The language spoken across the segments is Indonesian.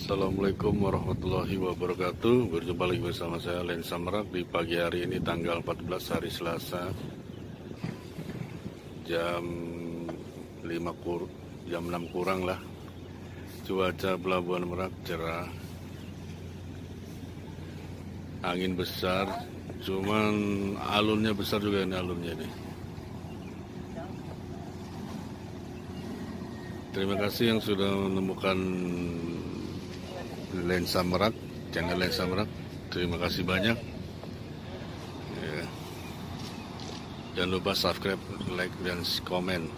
Assalamualaikum warahmatullahi wabarakatuh. Berjumpa lagi bersama saya Lensa Merak di pagi hari ini tanggal 14 hari Selasa jam 6 kurang lah. Cuaca Pelabuhan Merak cerah, angin besar, cuman alunnya besar juga ini alunnya ini. Terima kasih yang sudah menemukan Lensa Merak, channel Lensa Merak. Terima kasih banyak ya. Jangan lupa subscribe, like, dan komen.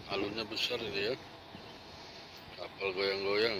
Alunnya besar ini ya, kapal goyang-goyang.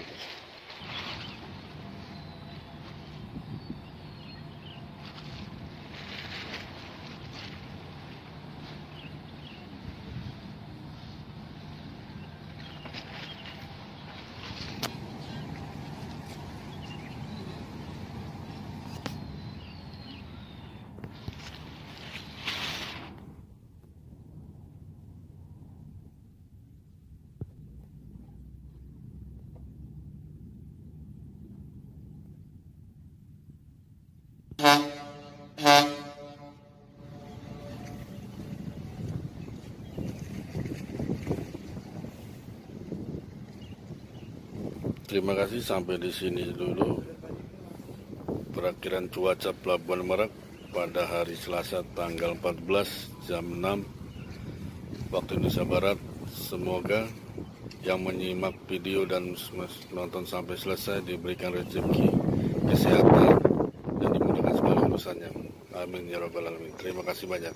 Terima kasih, sampai di sini dulu perakiraan cuaca Pelabuhan Merak pada hari Selasa tanggal 14 jam 6 waktu Indonesia Barat. Semoga yang menyimak video dan menonton sampai selesai diberikan rezeki, kesehatan, dan dimudahkan segala urusannya. Amin ya rabbal alamin. Terima kasih banyak.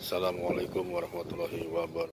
Assalamualaikum warahmatullahi wabarakatuh.